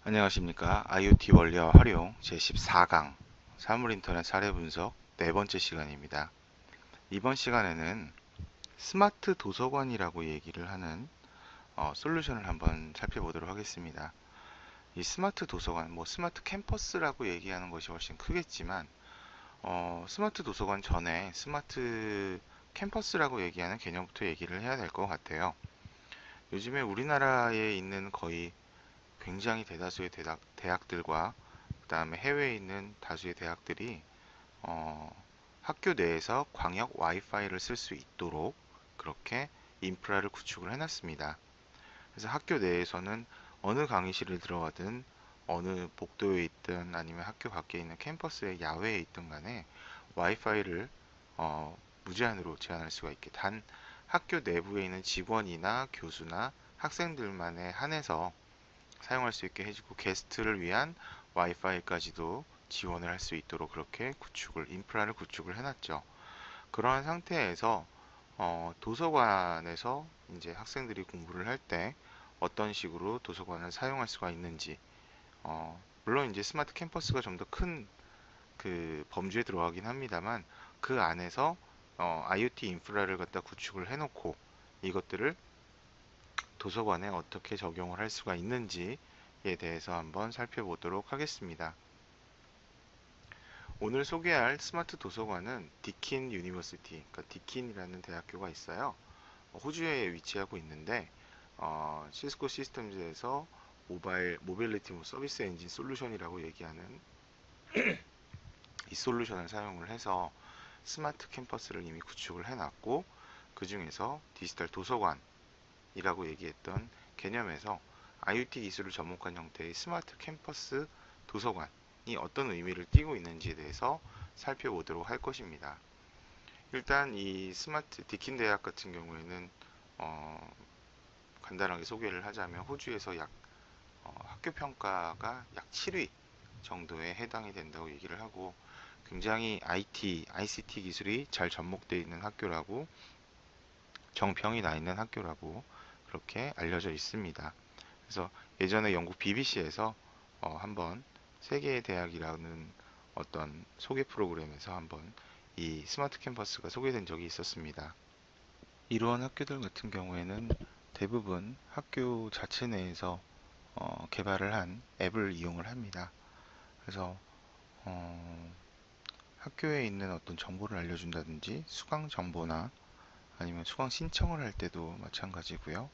안녕하십니까. IoT 원리와 활용 제14강 사물인터넷 사례 분석 네 번째 시간입니다. 이번 시간에는 스마트 도서관이라고 얘기를 하는 솔루션을 한번 살펴보도록 하겠습니다. 이 스마트 도서관, 스마트 캠퍼스라고 얘기하는 것이 훨씬 크겠지만 스마트 도서관 전에 스마트 캠퍼스라고 얘기하는 개념부터 얘기를 해야 될 것 같아요. 요즘에 우리나라에 있는 거의 굉장히 대다수의 대학들과 그 다음에 해외에 있는 다수의 대학들이 어, 학교 내에서 광역 와이파이를 쓸 수 있도록 그렇게 인프라를 구축을 해놨습니다. 그래서 학교 내에서는 어느 강의실을 들어가든 어느 복도에 있든 아니면 학교 밖에 있는 캠퍼스의 야외에 있든 간에 와이파이를 무제한으로 제한할 수가 있게 단 학교 내부에 있는 직원이나 교수나 학생들만에 한해서 사용할 수 있게 해주고 게스트를 위한 와이파이까지도 지원을 할 수 있도록 그렇게 인프라를 구축을 해놨죠. 그러한 상태에서 도서관에서 이제 학생들이 공부를 할 때 어떤 식으로 도서관을 사용할 수가 있는지, 물론 이제 스마트 캠퍼스가 좀 더 큰 그 범주에 들어가긴 합니다만 그 안에서 IoT 인프라를 갖다 구축을 해놓고 이것들을 도서관에 어떻게 적용을 할 수가 있는지에 대해서 한번 살펴보도록 하겠습니다. 오늘 소개할 스마트 도서관은 디킨 유니버시티, 그러니까 디킨이라는 대학교가 있어요. 호주에 위치하고 있는데 시스코 시스템즈에서 모빌리티 서비스 엔진 솔루션이라고 얘기하는 이 솔루션을 사용을 해서 스마트 캠퍼스를 이미 구축을 해놨고 그 중에서 디지털 도서관 이라고 얘기했던 개념에서 IoT 기술을 접목한 형태의 스마트 캠퍼스 도서관이 어떤 의미를 띠고 있는지에 대해서 살펴보도록 할 것입니다. 일단 이 스마트 디킨 대학 같은 경우에는 어, 간단하게 소개를 하자면 호주에서 학교 평가가 약 7위 정도에 해당이 된다고 얘기를 하고 굉장히 ICT 기술이 잘 접목되어 있는 학교라고 정평이 나 있는 학교라고 그렇게 알려져 있습니다. 그래서 예전에 영국 BBC에서 한번 세계의 대학이라는 어떤 소개 프로그램에서 한번 이 스마트 캠퍼스가 소개된 적이 있었습니다. 이러한 학교들 같은 경우에는 대부분 학교 자체 내에서 개발을 한 앱을 이용을 합니다. 그래서 어, 학교에 있는 어떤 정보를 알려준다든지 수강 정보나 아니면 수강 신청을 할 때도 마찬가지고요.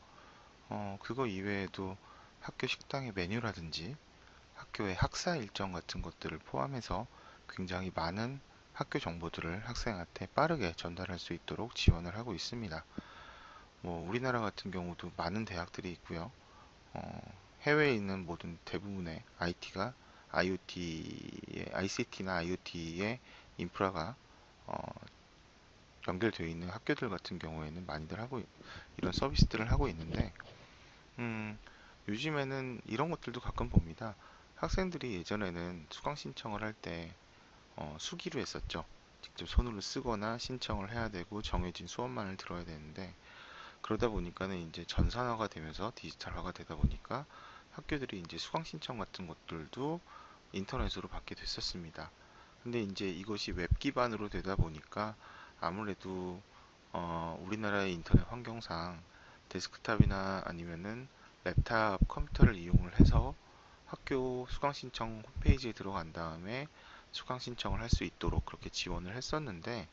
그거 이외에도 학교 식당의 메뉴라든지 학교의 학사 일정 같은 것들을 포함해서 굉장히 많은 학교 정보들을 학생한테 빠르게 전달할 수 있도록 지원을 하고 있습니다. 우리나라 같은 경우도 많은 대학들이 있고요. 해외에 있는 모든 대부분의 ICT나 IoT의 인프라가 어, 연결되어 있는 학교들 같은 경우에는 많이들 이런 서비스들을 하고 있는데, 음, 요즘에는 이런 것들도 가끔 봅니다. 학생들이 예전에는 수강 신청을 할 때 수기로 했었죠. 직접 손으로 쓰거나 신청을 해야 되고 정해진 수업만을 들어야 되는데 그러다 보니까는 이제 전산화가 되면서 디지털화가 되다 보니까 학교들이 이제 수강 신청 같은 것들도 인터넷으로 받게 됐었습니다. 근데 이제 이것이 웹 기반으로 되다 보니까 아무래도 우리나라의 인터넷 환경상 데스크탑이나 아니면은 랩탑 컴퓨터를 이용을 해서 학교 수강 신청 홈페이지에 들어간 다음에 수강 신청을 할 수 있도록 그렇게 지원을 했었는데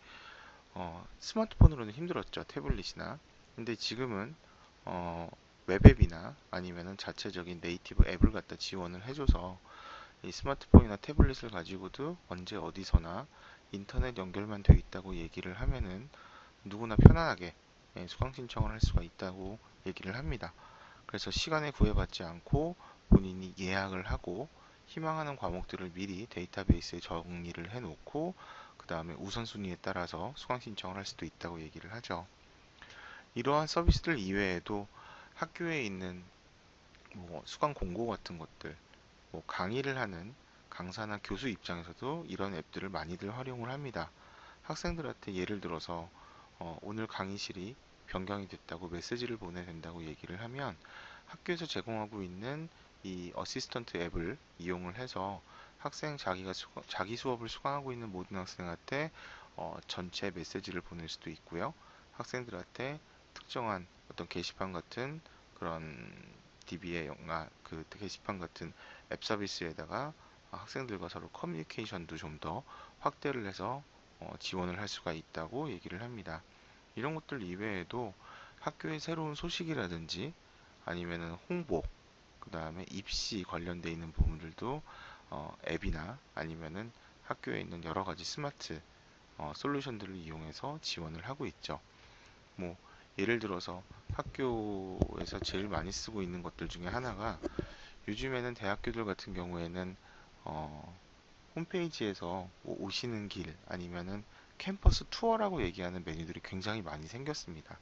스마트폰으로는 힘들었죠. 태블릿이나. 근데 지금은 어, 웹앱이나 아니면은 자체적인 네이티브 앱을 갖다 지원을 해줘서 이 스마트폰이나 태블릿을 가지고도 언제 어디서나 인터넷 연결만 되어 있다고 얘기를 하면은 누구나 편안하게 수강 신청을 할 수가 있다고 얘기를 합니다. 그래서 시간에 구애받지 않고 본인이 예약을 하고 희망하는 과목들을 미리 데이터베이스에 정리를 해놓고 그 다음에 우선순위에 따라서 수강 신청을 할 수도 있다고 얘기를 하죠. 이러한 서비스들 이외에도 학교에 있는 수강 공고 같은 것들, 강의를 하는 강사나 교수 입장에서도 이런 앱들을 많이들 활용을 합니다. 학생들한테 예를 들어서 오늘 강의실이 변경이 됐다고 메시지를 보내야 된다고 얘기를 하면 학교에서 제공하고 있는 이 어시스턴트 앱을 이용을 해서 학생 자기 수업을 수강하고 있는 모든 학생한테 전체 메시지를 보낼 수도 있고요. 학생들한테 특정한 어떤 게시판 같은 그런 DB의 그 게시판 같은 앱 서비스에다가 학생들과 서로 커뮤니케이션도 좀 더 확대를 해서 지원을 할 수가 있다고 얘기를 합니다. 이런 것들 이외에도 학교의 새로운 소식이라든지 아니면은 홍보, 그 다음에 입시 관련돼 있는 부분들도 앱이나 아니면은 학교에 있는 여러 가지 스마트 솔루션들을 이용해서 지원을 하고 있죠. 뭐 예를 들어서 학교에서 제일 많이 쓰고 있는 것들 중에 하나가 요즘에는 대학교들 같은 경우에는 어, 홈페이지에서 뭐 오시는 길 아니면은 캠퍼스 투어라고 얘기하는 메뉴들이 굉장히 많이 생겼습니다.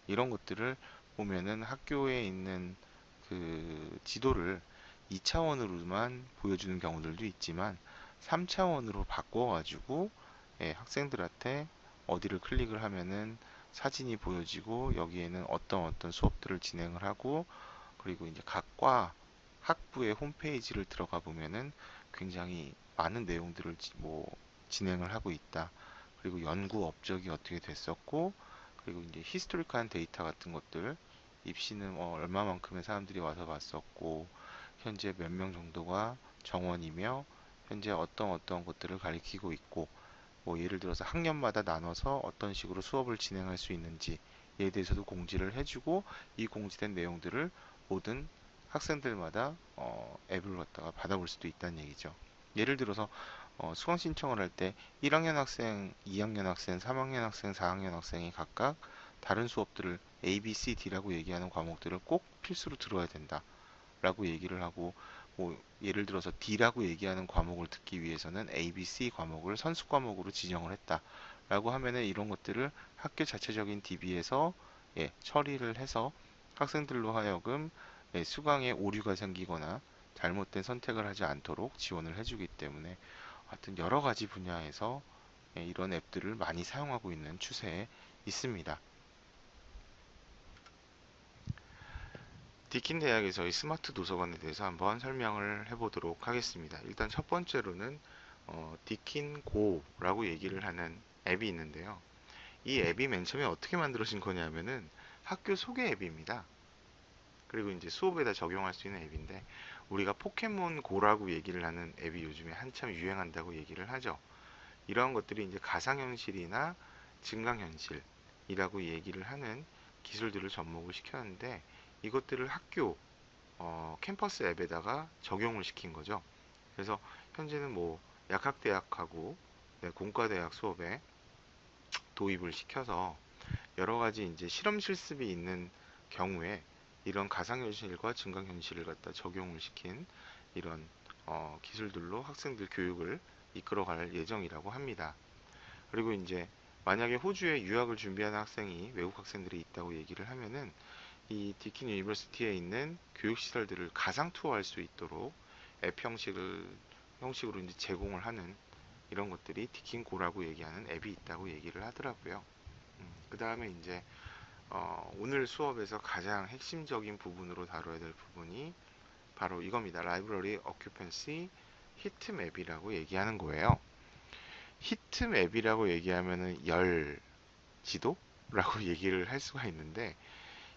이런 것들을 보면은 학교에 있는 그 지도를 2차원으로만 보여주는 경우들도 있지만 3차원으로 바꿔가지고 학생들한테 어디를 클릭을 하면은 사진이 보여지고 여기에는 어떤 수업들을 진행을 하고 그리고 이제 각과 학부의 홈페이지를 들어가 보면은 굉장히 많은 내용들을 뭐 진행을 하고 있다. 그리고 연구 업적이 어떻게 됐었고 그리고 이제 히스토리컬한 데이터 같은 것들 입시는 얼마만큼의 사람들이 와서 봤었고 현재 몇 명 정도가 정원이며 현재 어떤 것들을 가리키고 있고 뭐 예를 들어서 학년마다 나눠서 어떤 식으로 수업을 진행할 수 있는지에 대해서도 공지를 해주고 이 공지된 내용들을 모든 학생들마다 앱을 갖다가 받아볼 수도 있다는 얘기죠. 예를 들어서 수강 신청을 할 때 1학년 학생, 2학년 학생, 3학년 학생, 4학년 학생이 각각 다른 수업들을 A, B, C, D라고 얘기하는 과목들을 꼭 필수로 들어야 된다. 라고 얘기를 하고 뭐 예를 들어서 D라고 얘기하는 과목을 듣기 위해서는 A, B, C 과목을 선수 과목으로 지정을 했다. 라고 하면은 이런 것들을 학교 자체적인 DB에서 처리를 해서 학생들로 하여금 수강에 오류가 생기거나 잘못된 선택을 하지 않도록 지원을 해주기 때문에 하여튼 여러 가지 분야에서 이런 앱들을 많이 사용하고 있는 추세에 있습니다. 디킨 대학에서의 스마트 도서관에 대해서 한번 설명을 해보도록 하겠습니다. 일단 첫 번째로는 디킨 고라고 얘기를 하는 앱이 있는데요. 이 앱이 맨 처음에 어떻게 만들어진 거냐면은 학교 소개 앱입니다. 그리고 이제 수업에다 적용할 수 있는 앱인데 우리가 포켓몬 고라고 얘기를 하는 앱이 요즘에 한참 유행한다고 얘기를 하죠. 이러한 것들이 이제 가상현실이나 증강현실이라고 얘기를 하는 기술들을 접목을 시켰는데 이것들을 학교 캠퍼스 앱에다가 적용을 시킨 거죠. 그래서 현재는 뭐 약학대학하고 공과대학 수업에 도입을 시켜서 여러 가지 이제 실험 실습이 있는 경우에 이런 가상현실과 증강현실을 갖다 적용을 시킨 이런 기술들로 학생들 교육을 이끌어갈 예정이라고 합니다. 그리고 이제 만약에 호주에 유학을 준비하는 학생이 외국 학생들이 있다고 얘기를 하면은 이 디킨 유니버시티에 있는 교육 시설들을 가상 투어할 수 있도록 앱 형식으로 이제 제공을 하는 이런 것들이 디킨 고라고 얘기하는 앱이 있다고 얘기를 하더라고요. 그 다음에 이제 오늘 수업에서 가장 핵심적인 부분으로 다뤄야 될 부분이 바로 이겁니다. 라이브러리 어큐펜시 히트맵이라고 얘기하는 거예요. 히트맵이라고 얘기하면은 열 지도라고 얘기를 할 수가 있는데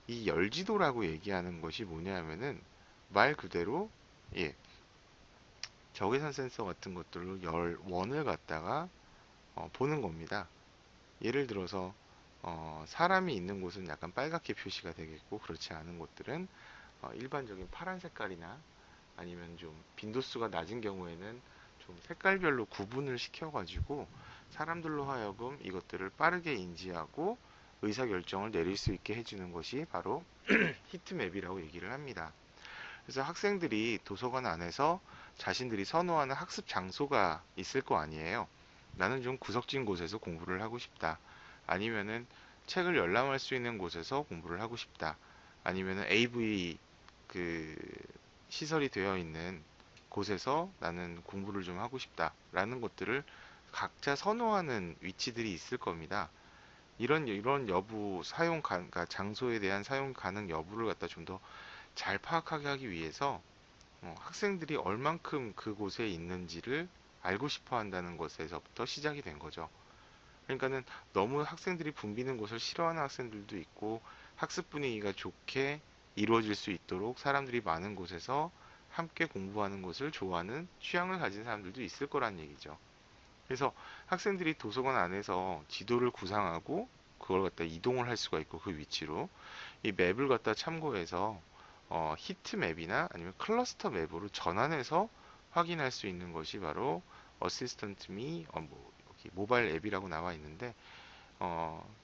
이 열지도라고 얘기하는 것이 뭐냐면은 말 그대로 예, 적외선 센서 같은 것들로 원을 갖다가 보는 겁니다. 예를 들어서 사람이 있는 곳은 약간 빨갛게 표시가 되겠고 그렇지 않은 곳들은 일반적인 파란 색깔이나 아니면 좀 빈도수가 낮은 경우에는 좀 색깔별로 구분을 시켜가지고 사람들로 하여금 이것들을 빠르게 인지하고 의사결정을 내릴 수 있게 해주는 것이 바로 히트맵이라고 얘기를 합니다. 그래서 학생들이 도서관 안에서 자신들이 선호하는 학습 장소가 있을 거 아니에요. 나는 좀 구석진 곳에서 공부를 하고 싶다. 아니면은 책을 열람할 수 있는 곳에서 공부를 하고 싶다. 아니면은 AV 그 시설이 되어 있는 곳에서 나는 공부를 좀 하고 싶다라는 것들을 각자 선호하는 위치들이 있을 겁니다. 이런 여부 그러니까 장소에 대한 사용 가능 여부를 갖다 좀 더 잘 파악하게 하기 위해서 학생들이 얼만큼 그곳에 있는지를 알고 싶어 한다는 것에서부터 시작이 된 거죠. 그러니까는 너무 학생들이 붐비는 곳을 싫어하는 학생들도 있고 학습 분위기가 좋게 이루어질 수 있도록 사람들이 많은 곳에서 함께 공부하는 것을 좋아하는 취향을 가진 사람들도 있을 거란 얘기죠. 그래서 학생들이 도서관 안에서 지도를 구상하고 그걸 갖다 이동을 할 수가 있고 그 위치로 이 맵을 갖다 참고해서 히트 맵이나 아니면 클러스터 맵으로 전환해서 확인할 수 있는 것이 바로 어시스턴트 미 여기 모바일 앱이라고 나와 있는데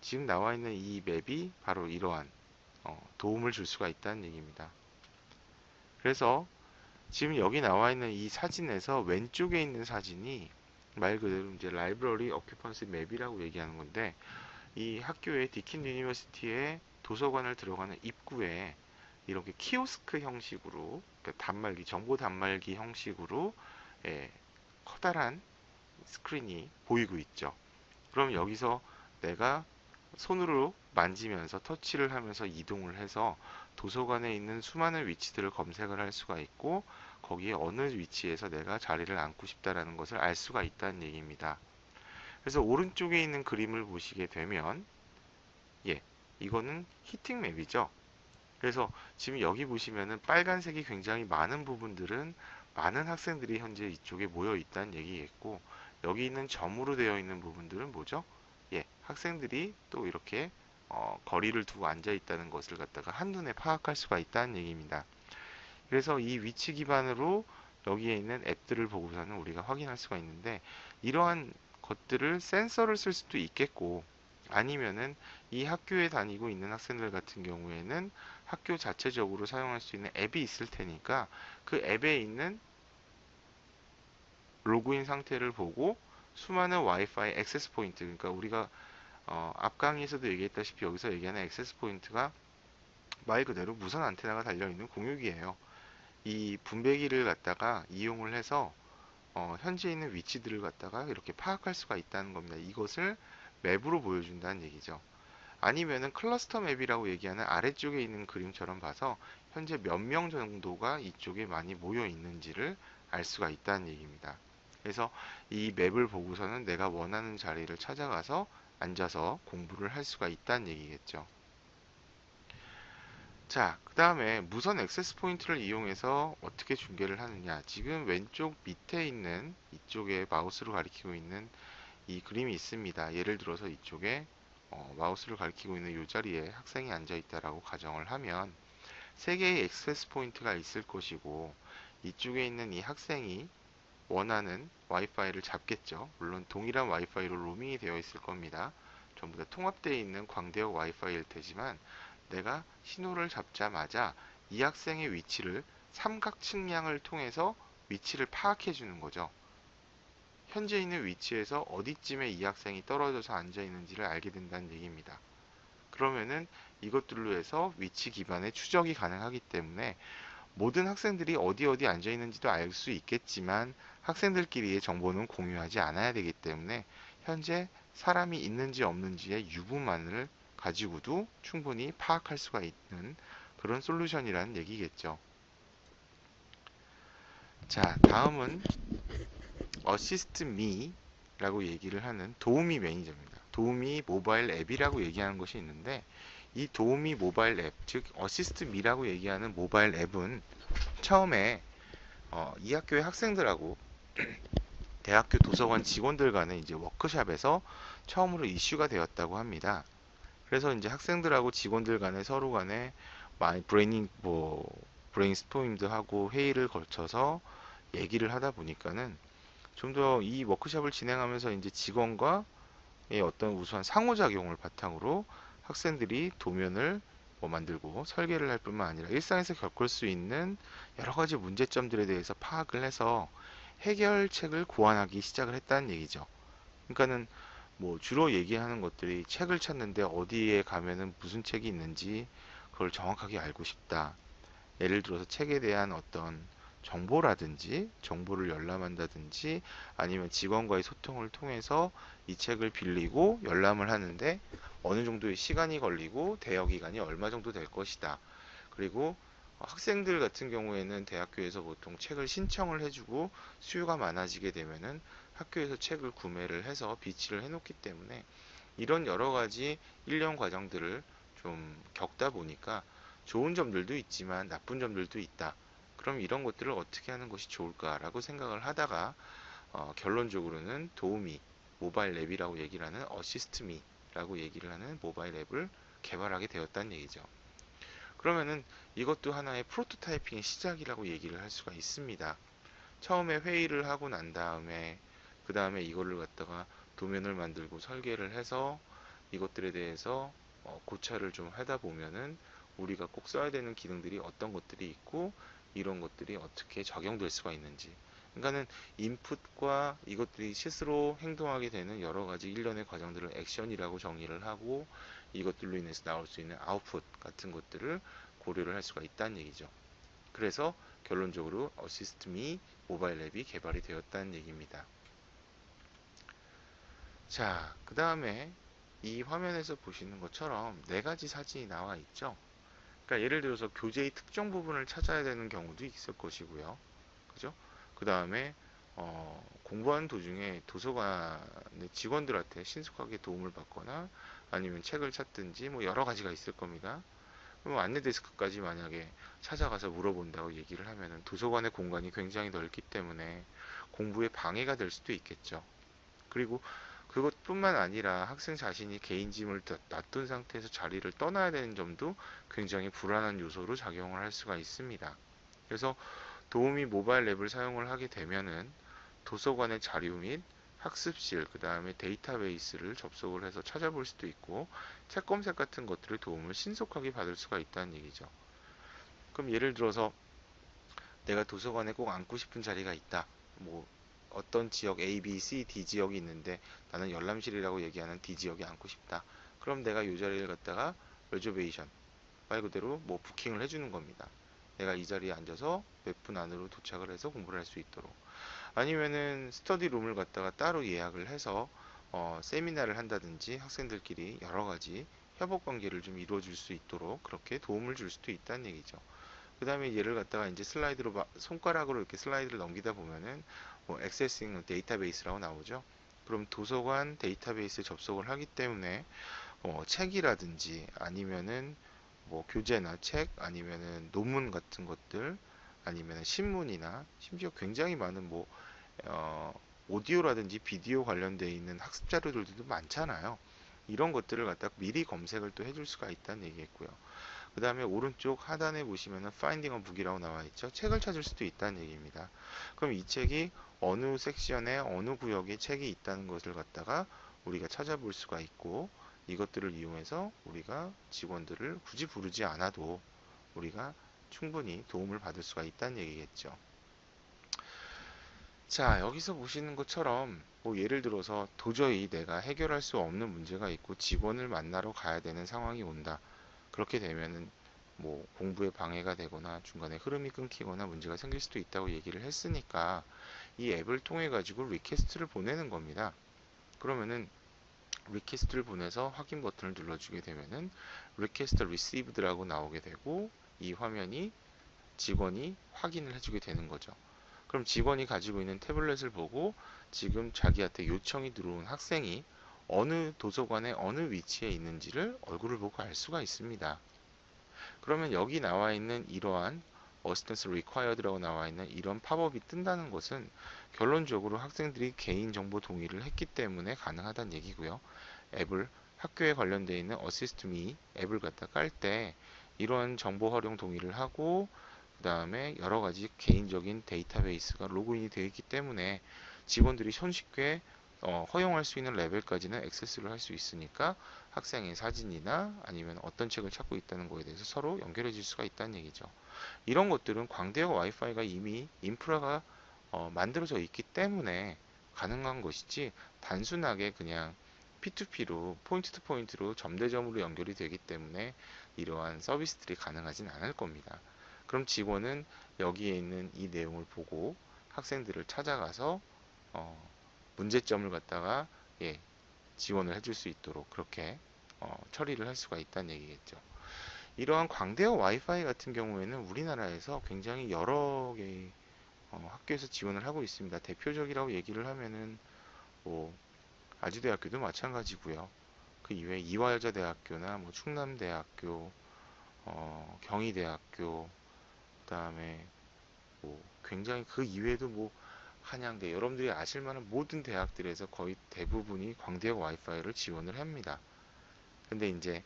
지금 나와 있는 이 맵이 바로 이러한 도움을 줄 수가 있다는 얘기입니다. 그래서 지금 여기 나와 있는 이 사진에서 왼쪽에 있는 사진이 말 그대로 이제 라이브러리 어큐펀시 맵이라고 얘기하는 건데 이 학교의 디킨 유니버시티의 도서관을 들어가는 입구에 이렇게 키오스크 형식으로 그러니까 단말기 정보 단말기 형식으로 예, 커다란 스크린이 보이고 있죠. 그럼 여기서 내가 손으로 만지면서 터치를 하면서 이동을 해서 도서관에 있는 수많은 위치들을 검색을 할 수가 있고 거기에 어느 위치에서 내가 자리를 앉고 싶다라는 것을 알 수가 있다는 얘기입니다. 그래서 오른쪽에 있는 그림을 보시게 되면 예, 이거는 히팅 맵이죠. 그래서 지금 여기 보시면은 빨간색이 굉장히 많은 부분들은 많은 학생들이 현재 이쪽에 모여 있다는 얘기겠고 여기 있는 점으로 되어 있는 부분들은 뭐죠? 예, 학생들이 또 이렇게 거리를 두고 앉아 있다는 것을 갖다가 한눈에 파악할 수가 있다는 얘기입니다. 그래서 이 위치 기반으로 여기에 있는 앱들을 보고서는 우리가 확인할 수가 있는데 이러한 것들을 센서를 쓸 수도 있겠고 아니면은 이 학교에 다니고 있는 학생들 같은 경우에는 학교 자체적으로 사용할 수 있는 앱이 있을 테니까 그 앱에 있는 로그인 상태를 보고 수많은 와이파이 액세스 포인트 그러니까 우리가 앞 강의에서도 얘기했다시피 여기서 얘기하는 액세스 포인트가 말 그대로 무선 안테나가 달려있는 공유기예요. 이 분배기를 갖다가 이용을 해서 현재 있는 위치들을 갖다가 이렇게 파악할 수가 있다는 겁니다. 이것을 맵으로 보여준다는 얘기죠. 아니면은 클러스터 맵이라고 얘기하는 아래쪽에 있는 그림처럼 봐서 현재 몇 명 정도가 이쪽에 많이 모여 있는지를 알 수가 있다는 얘기입니다. 그래서 이 맵을 보고서는 내가 원하는 자리를 찾아가서 앉아서 공부를 할 수가 있다는 얘기겠죠. 자, 그 다음에 무선 액세스 포인트를 이용해서 어떻게 중계를 하느냐. 지금 왼쪽 밑에 있는 이쪽에 마우스로 가리키고 있는 이 그림이 있습니다. 예를 들어서 이쪽에 마우스를 가리키고 있는 이 자리에 학생이 앉아 있다라고 가정을 하면 세 개의 액세스 포인트가 있을 것이고 이쪽에 있는 이 학생이 원하는 와이파이를 잡겠죠. 물론 동일한 와이파이로 로밍이 되어 있을 겁니다. 전부 다 통합되어 있는 광대역 와이파이일 테지만 내가 신호를 잡자마자 이 학생의 위치를 삼각 측량을 통해서 위치를 파악해 주는 거죠. 현재 있는 위치에서 어디쯤에 이 학생이 떨어져서 앉아 있는지를 알게 된다는 얘기입니다. 그러면은 이것들로 해서 위치 기반의 추적이 가능하기 때문에 모든 학생들이 어디 앉아 있는지도 알 수 있겠지만 학생들끼리의 정보는 공유하지 않아야 되기 때문에 현재 사람이 있는지 없는지의 유무만을 가지고도 충분히 파악할 수가 있는 그런 솔루션이라는 얘기겠죠. 자, 다음은 어시스트 미라고 얘기를 하는 도우미 매니저입니다. 도우미 모바일 앱이라고 얘기하는 것이 있는데 이 도우미 모바일 앱, 즉 어시스트 미라고 얘기하는 모바일 앱은 처음에 이 학교의 학생들하고 대학교 도서관 직원들 간의 이제 워크샵에서 처음으로 이슈가 되었다고 합니다. 그래서 이제 학생들하고 직원들 간에 서로 간에 많이 브레인스토밍도 하고 회의를 거쳐서 얘기를 하다 보니까는 좀 더 이 워크샵을 진행하면서 이제 직원과 어떤 우수한 상호작용을 바탕으로 학생들이 도면을 만들고 설계를 할 뿐만 아니라 일상에서 겪을 수 있는 여러 가지 문제점들에 대해서 파악을 해서 해결책을 고안하기 시작을 했다는 얘기죠. 그러니까는 뭐 주로 얘기하는 것들이 책을 찾는데 어디에 가면은 무슨 책이 있는지 그걸 정확하게 알고 싶다. 예를 들어서 책에 대한 어떤 정보라든지 정보를 열람한다든지 아니면 직원과의 소통을 통해서 이 책을 빌리고 열람을 하는데 어느 정도의 시간이 걸리고 대여 기간이 얼마 정도 될 것이다. 그리고 학생들 같은 경우에는 대학교에서 보통 책을 신청을 해주고 수요가 많아지게 되면은 학교에서 책을 구매를 해서 비치를 해놓기 때문에 이런 여러 가지 일련 과정들을 좀 겪다 보니까 좋은 점들도 있지만 나쁜 점들도 있다. 그럼 이런 것들을 어떻게 하는 것이 좋을까라고 생각을 하다가 결론적으로는 도우미 모바일 앱이라고 얘기를 하는 어시스트미라고 얘기를 하는 모바일 앱을 개발하게 되었다는 얘기죠. 그러면은 이것도 하나의 프로토타이핑의 시작이라고 얘기를 할 수가 있습니다. 처음에 회의를 하고 난 다음에 그 다음에 이거를 갖다가 도면을 만들고 설계를 해서 이것들에 대해서 고찰을 좀 하다 보면은 우리가 꼭 써야 되는 기능들이 어떤 것들이 있고 이런 것들이 어떻게 적용될 수가 있는지, 그러니까는 인풋과 이것들이 스스로 행동하게 되는 여러 가지 일련의 과정들을 액션이라고 정의를 하고 이것들로 인해서 나올 수 있는 아웃풋 같은 것들을 고려를 할 수가 있다는 얘기죠. 그래서 결론적으로 어시스트미 모바일 앱이 개발이 되었다는 얘기입니다. 자, 그 다음에 이 화면에서 보시는 것처럼 네 가지 사진이 나와 있죠. 그러니까 예를 들어서 교재의 특정 부분을 찾아야 되는 경우도 있을 것이고요. 그죠? 그 다음에 공부하는 도중에 도서관의 직원들한테 신속하게 도움을 받거나 아니면 책을 찾든지 뭐 여러 가지가 있을 겁니다. 그럼 안내 데스크까지 만약에 찾아가서 물어본다고 얘기를 하면은 도서관의 공간이 굉장히 넓기 때문에 공부에 방해가 될 수도 있겠죠. 그리고 그것뿐만 아니라 학생 자신이 개인짐을 놔둔 상태에서 자리를 떠나야 되는 점도 굉장히 불안한 요소로 작용을 할 수가 있습니다. 그래서 도우미 모바일 앱을 사용을 하게 되면은 도서관의 자료 및 학습실, 그 다음에 데이터베이스를 접속을 해서 찾아볼 수도 있고 책 검색 같은 것들의 도움을 신속하게 받을 수가 있다는 얘기죠. 그럼 예를 들어서 내가 도서관에 꼭 앉고 싶은 자리가 있다. 뭐 어떤 지역 A, B, C, D 지역이 있는데 나는 열람실이라고 얘기하는 D 지역에 앉고 싶다. 그럼 내가 이 자리를 갖다가 레저베이션, 말 그대로 뭐 부킹을 해주는 겁니다. 내가 이 자리에 앉아서 몇 분 안으로 도착을 해서 공부를 할 수 있도록. 아니면은 스터디룸을 갖다가 따로 예약을 해서 세미나를 한다든지 학생들끼리 여러 가지 협업 관계를 좀 이루어 줄 수 있도록 그렇게 도움을 줄 수도 있다는 얘기죠. 그 다음에 얘를 갖다가 이제 슬라이드로 손가락으로 이렇게 슬라이드를 넘기다 보면은 뭐 액세싱 데이터베이스라고 나오죠. 그럼 도서관 데이터베이스에 접속을 하기 때문에 책이라든지 아니면은 뭐 교재나 책 아니면은 논문 같은 것들 아니면은 신문이나 심지어 굉장히 많은 뭐 어, 오디오라든지 비디오 관련되어 있는 학습 자료들도 많잖아요. 이런 것들을 갖다 미리 검색을 또 해줄 수가 있다는 얘기겠고요. 그 다음에 오른쪽 하단에 보시면은 Finding a Book이라고 나와 있죠. 책을 찾을 수도 있다는 얘기입니다. 그럼 이 책이 어느 섹션에 어느 구역에 책이 있다는 것을 갖다가 우리가 찾아볼 수가 있고 이것들을 이용해서 우리가 직원들을 굳이 부르지 않아도 우리가 충분히 도움을 받을 수가 있다는 얘기겠죠. 자, 여기서 보시는 것처럼 뭐 예를 들어서 도저히 내가 해결할 수 없는 문제가 있고 직원을 만나러 가야 되는 상황이 온다. 그렇게 되면은 뭐 공부에 방해가 되거나 중간에 흐름이 끊기거나 문제가 생길 수도 있다고 얘기를 했으니까 이 앱을 통해 가지고 리퀘스트를 보내는 겁니다. 그러면은 리퀘스트를 보내서 확인 버튼을 눌러주게 되면은 리퀘스트 리시브드라고 나오게 되고 이 화면이 직원이 확인을 해주게 되는 거죠. 그럼 직원이 가지고 있는 태블릿을 보고 지금 자기한테 요청이 들어온 학생이 어느 도서관의 어느 위치에 있는지를 얼굴을 보고 알 수가 있습니다. 그러면 여기 나와 있는 이러한 assistance required라고 나와 있는 이런 팝업이 뜬다는 것은 결론적으로 학생들이 개인정보 동의를 했기 때문에 가능하다는 얘기고요. 앱을 학교에 관련되어 있는 Assist Me 앱을 갖다 깔 때 이러한 정보 활용 동의를 하고 그 다음에 여러 가지 개인적인 데이터베이스가 로그인이 되어 있기 때문에 직원들이 손쉽게 허용할 수 있는 레벨까지는 액세스를 할 수 있으니까 학생의 사진이나 아니면 어떤 책을 찾고 있다는 거에 대해서 서로 연결해 줄 수가 있다는 얘기죠. 이런 것들은 광대역 와이파이가 이미 인프라가 만들어져 있기 때문에 가능한 것이지 단순하게 그냥 P2P로 포인트 투 포인트로 점대점으로 연결이 되기 때문에 이러한 서비스들이 가능하진 않을 겁니다. 그럼 직원은 여기에 있는 이 내용을 보고 학생들을 찾아가서 문제점을 갖다가 지원을 해줄 수 있도록 그렇게 처리를 할 수가 있다는 얘기겠죠. 이러한 광대역 와이파이 같은 경우에는 우리나라에서 굉장히 여러 개의 학교에서 지원을 하고 있습니다. 대표적이라고 얘기를 하면은 뭐 아주대학교도 마찬가지고요. 그 이외에 이화여자대학교나 뭐 충남대학교, 경희대학교, 그다음에 뭐 굉장히 그 이외에도 뭐 한양대, 여러분들이 아실 만한 모든 대학들에서 거의 대부분이 광대역 와이파이를 지원을 합니다. 근데 이제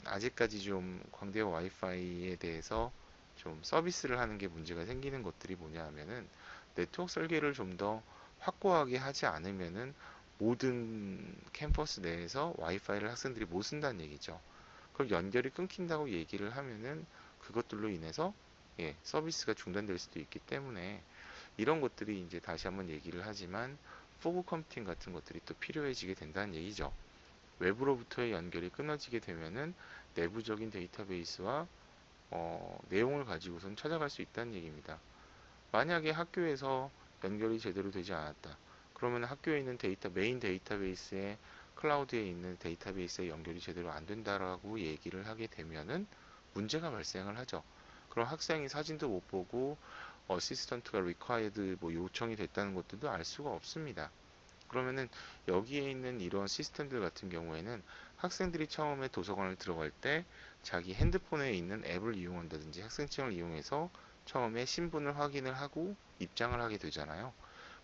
아직까지 좀 광대역 와이파이에 대해서 좀 서비스를 하는 게 문제가 생기는 것들이 뭐냐 하면은 네트워크 설계를 좀 더 확고하게 하지 않으면은 모든 캠퍼스 내에서 와이파이를 학생들이 못 쓴다는 얘기죠. 그럼 연결이 끊긴다고 얘기를 하면은 그것들로 인해서 서비스가 중단될 수도 있기 때문에 이런 것들이 이제 다시 한번 얘기를 하지만 포그 컴퓨팅 같은 것들이 또 필요해지게 된다는 얘기죠. 외부로부터의 연결이 끊어지게 되면은 내부적인 데이터베이스와 내용을 가지고선 찾아갈 수 있다는 얘기입니다. 만약에 학교에서 연결이 제대로 되지 않았다. 그러면 학교에 있는 메인 데이터베이스에 클라우드에 있는 데이터베이스에 연결이 제대로 안 된다라고 얘기를 하게 되면은 문제가 발생을 하죠. 그럼 학생이 사진도 못 보고 어시스턴트가 required 뭐 요청이 됐다는 것들도 알 수가 없습니다. 그러면은 여기에 있는 이런 시스템들 같은 경우에는 학생들이 처음에 도서관을 들어갈 때 자기 핸드폰에 있는 앱을 이용한다든지 학생증을 이용해서 처음에 신분을 확인을 하고 입장을 하게 되잖아요.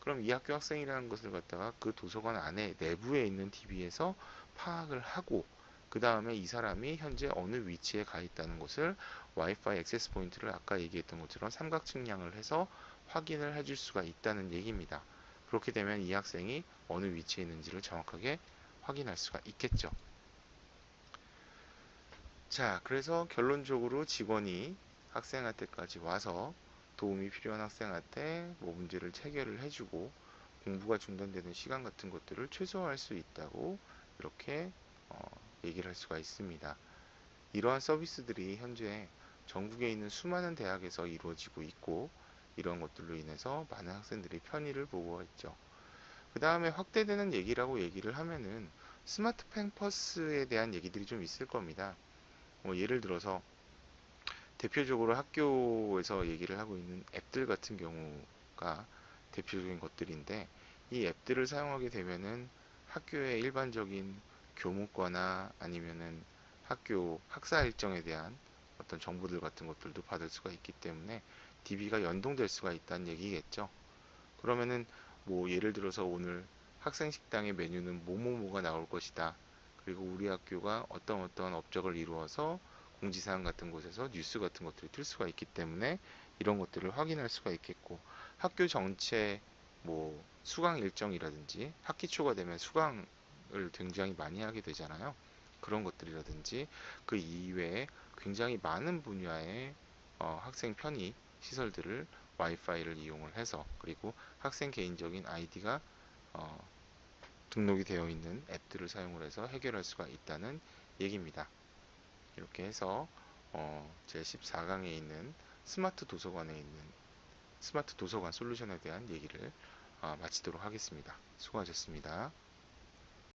그럼 이 학교 학생이라는 것을 갖다가 그 도서관 안에 내부에 있는 DB에서 파악을 하고 그 다음에 이 사람이 현재 어느 위치에 가 있다는 것을 와이파이 액세스 포인트를 아까 얘기했던 것처럼 삼각 측량을 해서 확인을 해줄 수가 있다는 얘기입니다. 그렇게 되면 이 학생이 어느 위치에 있는지를 정확하게 확인할 수가 있겠죠. 자, 그래서 결론적으로 직원이 학생한테까지 와서 도움이 필요한 학생한테 뭐 문제를 체결을 해주고 공부가 중단되는 시간 같은 것들을 최소화할 수 있다고 이렇게 얘기를 할 수가 있습니다. 이러한 서비스들이 현재 전국에 있는 수많은 대학에서 이루어지고 있고 이런 것들로 인해서 많은 학생들이 편의를 보고 있죠. 그 다음에 확대되는 얘기라고 얘기를 하면은 스마트 캠퍼스에 대한 얘기들이 좀 있을 겁니다. 예를 들어서 대표적으로 학교에서 얘기를 하고 있는 앱들 같은 경우가 대표적인 것들인데 이 앱들을 사용하게 되면은 학교의 일반적인 교무과나 아니면은 학교 학사 일정에 대한 어떤 정보들 같은 것들도 받을 수가 있기 때문에 DB가 연동될 수가 있다는 얘기겠죠. 그러면은 뭐 예를 들어서 오늘 학생 식당의 메뉴는 뭐뭐뭐가 나올 것이다. 그리고 우리 학교가 어떤 업적을 이루어서 공지사항 같은 곳에서 뉴스 같은 것들이 뜰 수가 있기 때문에 이런 것들을 확인할 수가 있겠고 학교 전체 뭐 수강 일정이라든지 학기 초가 되면 수강을 굉장히 많이 하게 되잖아요. 그런 것들이라든지 그 이외에 굉장히 많은 분야의 학생 편의 시설들을 와이파이를 이용을 해서 그리고 학생 개인적인 아이디가 등록이 되어 있는 앱들을 사용을 해서 해결할 수가 있다는 얘기입니다. 이렇게 해서 제 14강에 있는 스마트 도서관에 있는 스마트 도서관 솔루션에 대한 얘기를 마치도록 하겠습니다. 수고하셨습니다.